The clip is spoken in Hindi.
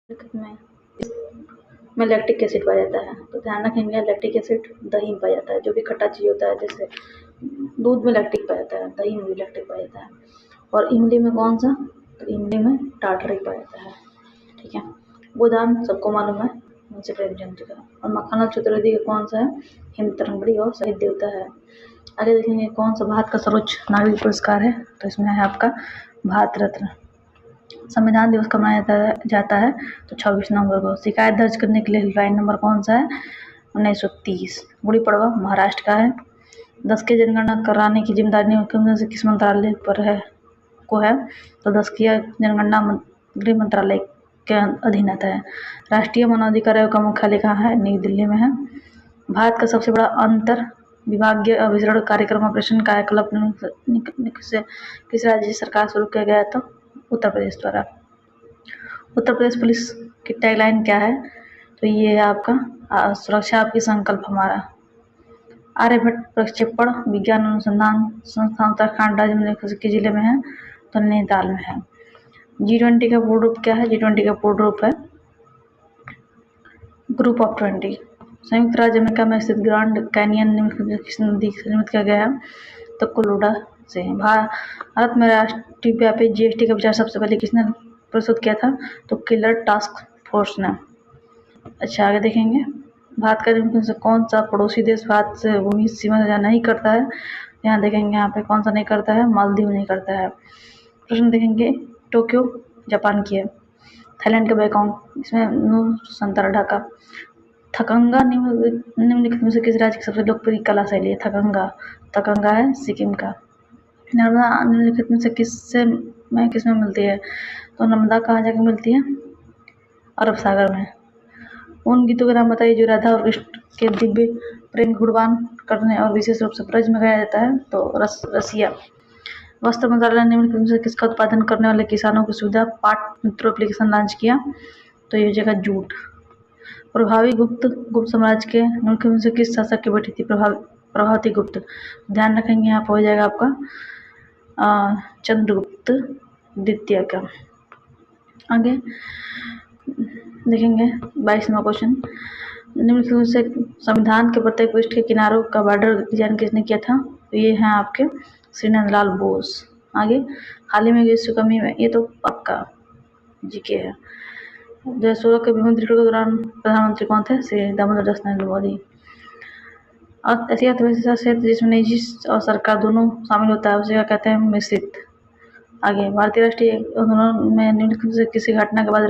में लैक्टिक एसिड पाया जाता है। तो ध्यान रखेंगे, लैक्टिक एसिड दही में पाया जाता है। जो भी खट्टा चीज़ होता है, जैसे दूध में लैक्टिक पाया जाता है, दही में भी लैक्टिक पाया जाता है। और इमली में कौन सा? तो इमली में टार्टरिक पाया जाता है। ठीक है, गोदाम सबको मालूम है, उनसे प्रेम जंतु का। और मक्खना चतुर्वेदी का कौन सा है? हिमतरंगड़ी और शहीद देवता है। आगे देखेंगे कौन सा भारत का सर्वोच्च नागरिक पुरस्कार है। तो इसमें है आपका भारत रत्न। संविधान दिवस कब मनाया जाता है? तो 26 नवंबर को। शिकायत दर्ज करने के लिए हेल्पलाइन नंबर कौन सा है? 1930। गुड़ी पड़वा महाराष्ट्र का है। 10 की जनगणना कराने की जिम्मेदारी केंद्र से किस मंत्रालय पर है को है? तो 10 की जनगणना गृह मंत्रालय के अधीन आता है। राष्ट्रीय मानवाधिकार आयोग का मुख्यालय कहाँ है? नई दिल्ली में है। भारत का सबसे बड़ा अंतर विभागीय अभिसरण कार्यक्रम ऑपरेशन कायाकल्प किस राज्य सरकार शुरू किया गया? तो उत्तर प्रदेश द्वारा। उत्तर प्रदेश पुलिस की टैगलाइन क्या है? तो ये है आपका सुरक्षा आपकी संकल्प हमारा। आर्यभट्ट प्रक्षेपण विज्ञान अनुसंधान संस्थान उत्तराखंड राज्य में किस जिले में है? तो नैनीताल में है। G20 का पूर्ण रूप क्या है? G20 का पूर्ण रूप है ग्रुप ऑफ 20। संयुक्त राज्य अमेरिका में स्थित ग्रांड कैनियन किस नदी से निर्मित किया गया है? तो कोलोडा से। भारत में राष्ट्रीय व्यापी GST का विचार सबसे पहले किसने प्रस्तुत किया था? तो किलर टास्क फोर्स ने। अच्छा, आगे देखेंगे भारत का कौन सा पड़ोसी देश भारत से भूमि सीमा साझा नहीं करता है? यहाँ देखेंगे, यहाँ पे कौन सा नहीं करता है? मालदीव नहीं करता है। प्रश्न देखेंगे, टोक्यो जापान की है। थाईलैंड का बैंकॉक, इसमें नुसंतारा ढाका। थकंगा निम्नलिखित में से किस राज्य की सबसे लोकप्रिय कला शैली है? थकंगा है सिक्किम का। नर्मदा निम्नलिखित में से किसमें मिलती है? तो नर्मदा कहाँ जाकर मिलती है? अरब सागर में। उन गीतों के नाम बताइए जो राधा और कृष्ण के दिव्य प्रेम गुणगान करने और विशेष रूप से ब्रज में गाया जाता है। तो रसिया। वस्त्र मंत्रालय ने निम्नलिखित में से किसका उत्पादन करने वाले किसानों की सुविधा पाट मित्रों एप्लीकेशन लॉन्च किया? तो ये जगह जूट। प्रभावी गुप्त साम्राज्य के निम्नलिखित में से किस शासक की बेटी थी? प्रभावती गुप्त। ध्यान रखेंगे, यहाँ पर हो जाएगा आपका चंद्रगुप्त द्वितीय का। आगे देखेंगे 22वां क्वेश्चन, निम्नलिखित में से संविधान के प्रत्येक पृष्ठ के किनारों का बॉर्डर डिजाइन किसने किया था? तो ये हैं आपके श्री नंदलाल बोस। आगे हाल ही में विश्व कमी में, ये तो पक्का जीके है। 2016 के विमुद्रीकरण के दौरान प्रधानमंत्री कौन थे? श्री दामोदर दास नरेंद्र मोदी। और ऐसी अर्थव्यवस्था क्षेत्र जिसमें निजी और सरकार दोनों शामिल होता है उसे क्या कहते हैं? मिश्रित। आगे भारतीय राष्ट्रीय आंदोलन में निम्नलिखित से किसी घटना के बाद